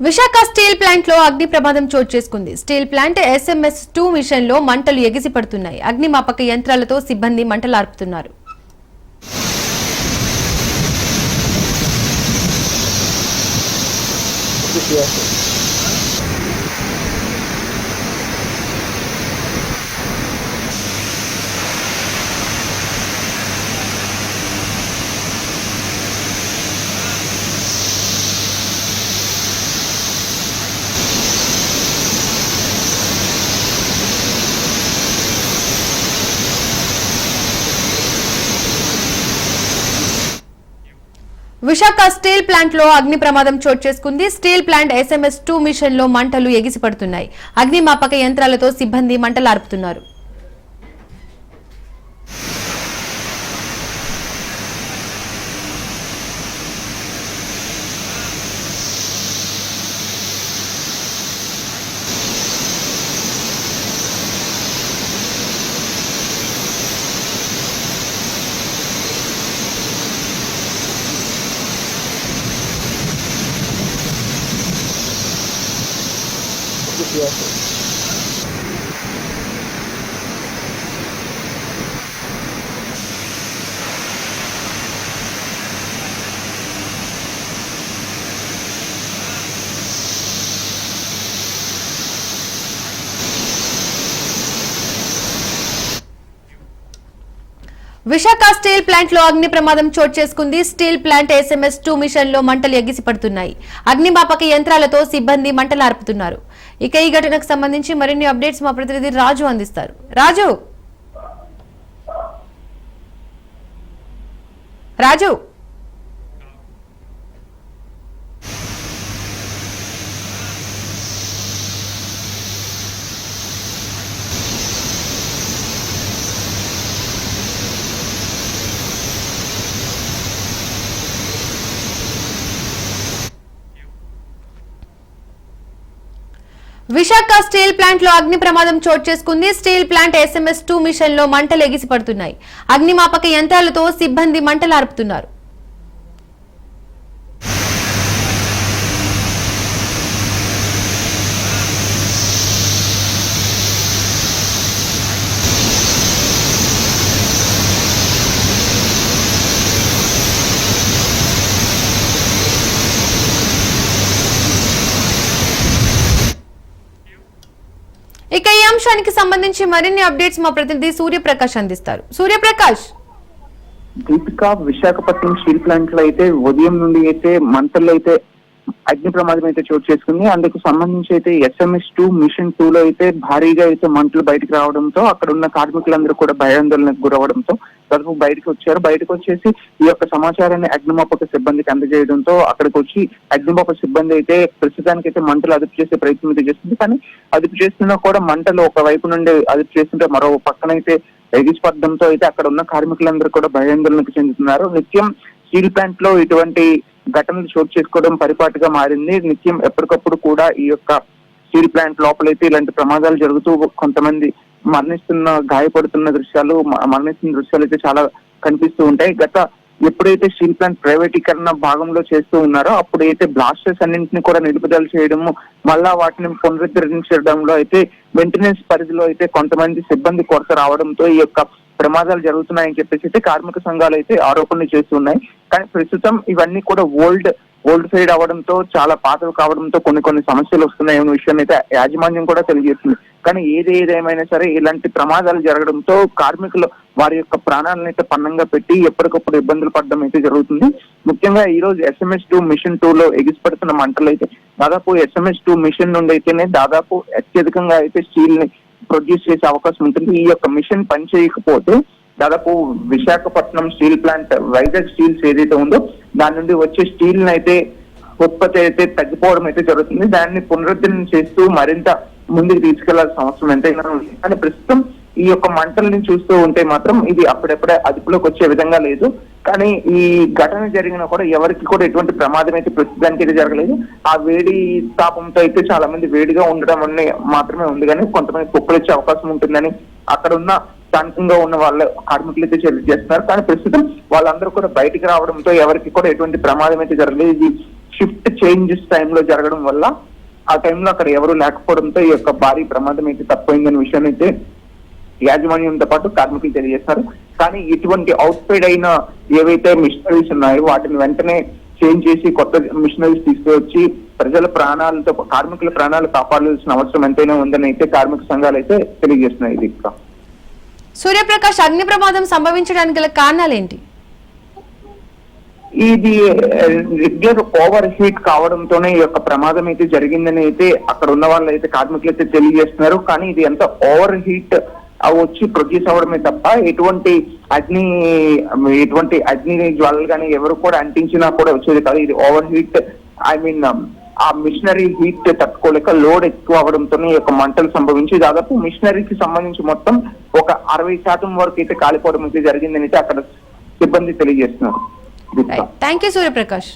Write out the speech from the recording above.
Visakha steel plant లో అగ్ని ప్రమాదం చోటు చేసుకుంది. స్టీల్ ప్లాంట్ SMS-2 మిషన్ లో మంటలు ఎగిసిపడుతున్నాయి. అగ్నిమాపక యంత్రాలతో సిబ్బంది మంటలు ఆర్పుతున్నారు. విశాఖ స్టీల్ ప్లాంట్ లో అగ్ని ప్రమాదం చోటు చేసుకుంది. స్టీల్ ప్లాంట్ SMS-2 మిషన్ లో మంటలు ఎగిసిపడుతున్నాయి. అగ్నిమాపక యంత్రాలతో సిబ్బంది మంటలు ఆర్పుతున్నారు. విశాఖ స్టీల్ ప్లాంట్ లో అగ్ని ప్రమాదం చోటు చేసుకుంది. స్టీల్ ప్లాంట్ SMS-2 మిషన్ లో మంటలు ఎగిసిపడుతున్నాయి. అగ్నిమాపక యంత్రాలతో సిబ్బంది మంటలు ఆర్పుతున్నారు. ఇక ఈ ఘటనకు సంబంధించి మరిన్ని అప్డేట్స్ మా ప్రతినిధి రాజు అందిస్తారు. రాజు విశాఖ స్టీల్ ప్లాంట్ లో అగ్ని ప్రమాదం చోటు చేసుకుంది. స్టీల్ ప్లాంట్ SMS-2 మిషన్ లో మంటలు ఎగిసిపడుతున్నాయి. అగ్నిమాపక యంత్రాలతో సిబ్బంది మంటలు ఆర్పుతున్నారు. ఇక ఈ అంశానికి సంబంధించి మరిన్ని అప్డేట్స్ మా ప్రతినిధి సూర్యప్రకాష్ అందిస్తారు. సూర్యప్రకాష్, దీపిక, విశాఖపట్నం స్టీల్ ప్లాంట్ లో అయితే ఉదయం నుండి అయితే మంటల్లో అయితే అగ్ని ప్రమాదం అయితే చోటు చేసుకుంది. అందుకు సంబంధించి అయితే SMS-2 మిషన్ 2 లో అయితే భారీగా అయితే మంటలు బయటకు రావడంతో అక్కడ ఉన్న కార్మికులందరూ కూడా భయాందోళనకు గురవడంతో దాదాపు బయటకు వచ్చారు. బయటకు వచ్చేసి ఈ యొక్క సమాచారాన్ని అగ్నిమాపక సిబ్బందికి అందజేయడంతో అక్కడికి వచ్చి అగ్నిమాపక సిబ్బంది అయితే ప్రస్తుతానికి అయితే మంటలు అదుపు చేసే ప్రయత్నం అయితే చేస్తుంది. కానీ అదుపు చేస్తున్నా కూడా మంటలు ఒక వైపు నుండి అదుపు చేస్తుంటే మరో పక్కనైతే ఎగిసిపడడంతో అయితే అక్కడ ఉన్న కార్మికులందరూ కూడా భయాందోళనకు చెందుతున్నారు. నిత్యం స్టీల్ ప్లాంట్ లో ఇటువంటి ఘటనలు చోటు చేసుకోవడం పరిపాటిగా మారింది. నిత్యం ఎప్పటికప్పుడు కూడా ఈ యొక్క స్టీల్ ప్లాంట్ లోపలైతే ఇలాంటి ప్రమాదాలు జరుగుతూ కొంతమంది గాయపడుతున్న దృశ్యాలు, మరణిస్తున్న దృశ్యాలు అయితే చాలా కనిపిస్తూ ఉంటాయి. ఎప్పుడైతే స్టీల్ ప్లాంట్ ప్రైవేటీకరణ భాగంలో చేస్తూ ఉన్నారో అప్పుడైతే బ్లాస్టర్స్ అన్నింటినీ కూడా నిలుపుదల చేయడము, మళ్ళా వాటిని పునరుద్ధరించడంలో అయితే మెయింటెనెన్స్ పరిధిలో అయితే కొంతమంది సిబ్బంది కొరత రావడంతో ఈ యొక్క ప్రమాదాలు జరుగుతున్నాయని చెప్పేసి అయితే కార్మిక సంఘాలు అయితే ఆరోపణలు చేస్తున్నాయి. కానీ ప్రస్తుతం ఇవన్నీ కూడా ఓల్డ్ సైడ్ అవడంతో, చాలా పాతలు కావడంతో కొన్ని సమస్యలు వస్తున్నాయనే విషయం అయితే యాజమాన్యం కూడా తెలియజేస్తుంది. కానీ ఏదేమైనా సరే ఇలాంటి ప్రమాదాలు జరగడంతో కార్మికులు వారి యొక్క ప్రాణాలను అయితే పన్నంగా పెట్టి ఎప్పటికప్పుడు ఇబ్బందులు పడడం అయితే జరుగుతుంది. ముఖ్యంగా ఈ రోజు SMS-2 మిషన్ 2 లో ఎగిసిపడుతున్న మంటలు అయితే దాదాపు SMS-2 మిషన్ నుండి అయితేనే దాదాపు అత్యధికంగా అయితే స్టీల్ ని ప్రొడ్యూస్ చేసే అవకాశం ఉంటుంది. ఈ యొక్క మిషన్ పనిచేయకపోతే దాదాపు Visakhapatnam steel plant, Vizag steels ఏదైతే ఉందో దాని నుండి వచ్చే స్టీల్ అయితే ఉత్పత్తి అయితే తగ్గిపోవడం అయితే జరుగుతుంది. దాన్ని పునరుద్ధరణ చేస్తూ మరింత ముందుకు తీసుకెళ్లాల్సిన అవసరం ఎంతైనా ఉంది. కానీ ప్రస్తుతం ఈ యొక్క మంటల్ని చూస్తూ ఉంటే మాత్రం ఇది అప్పుడప్పుడే అదుపులోకి వచ్చే విధంగా లేదు. కానీ ఈ ఘటన జరిగినా కూడా ఎవరికి కూడా ఎటువంటి ప్రమాదం అయితే ప్రస్తుతానికి అయితే జరగలేదు. ఆ వేడి తాపంతో అయితే చాలా మంది వేడిగా ఉండడం అనే మాత్రమే ఉంది. కానీ కొంతమంది కుక్కలు వచ్చే అవకాశం ఉంటుందని అక్కడ ఉన్న స్థానికంగా ఉన్న వాళ్ళ కార్మికులు అయితే చర్య చేస్తున్నారు. కానీ ప్రస్తుతం వాళ్ళందరూ కూడా బయటికి రావడంతో ఎవరికి కూడా ఎటువంటి ప్రమాదం అయితే జరగలేదు. ఇది షిఫ్ట్ చేంజెస్ టైంలో జరగడం వల్ల ఆ టైంలో అక్కడ ఎవరు లేకపోవడంతో ఈ యొక్క భారీ ప్రమాదం అయితే తప్పైందనే విషయాన్ని అయితే యాజమాన్యంతో పాటు కార్మికులు తెలియజేస్తారు. కానీ ఇటువంటి అవుట్ సైడ్ అయిన ఏవైతే మిషనరీస్ ఉన్నాయో వాటిని వెంటనే చేంజ్ చేసి కొత్త మిషనరీస్ తీసుకువచ్చి ప్రజల ప్రాణాలతో కార్మికుల ప్రాణాలు కాపాడాల్సిన అవసరం ఎంతైనా ఉందని అయితే కార్మిక సంఘాలు అయితే తెలియజేస్తున్నాయి. దీపిక, సూర్యప్రకాష్, అగ్ని ప్రమాదం సంభవించడానికి గల కారణాలేంటి? ఇది రెగ్యులర్ ఓవర్ హీట్ కావడంతోనే ఈ యొక్క ప్రమాదం అయితే జరిగిందని అయితే అక్కడ ఉన్న వాళ్ళు అయితే కార్మికులు అయితే తెలియజేస్తున్నారు. కానీ ఇది ఎంత ఓవర్ హీట్ వచ్చి ప్రొడ్యూస్ అవడమే తప్ప ఎటువంటి అగ్ని జ్వాలలు కానీ ఎవరు కూడా అంటించినా కూడా వచ్చేది కాదు. ఇది ఓవర్ హీట్, ఆ మిషనరీ హీట్ తట్టుకోలేక లోడ్ ఎక్కువ అవడంతోనే ఈ యొక్క మంటలు సంభవించి దాదాపు మిషనరీకి సంబంధించి మొత్తం ఒక 60% వరకు అయితే కాలిపోవడం అయితే జరిగిందని అయితే అక్కడ సిబ్బంది తెలియజేస్తున్నారు. Thank you Suryaprakash.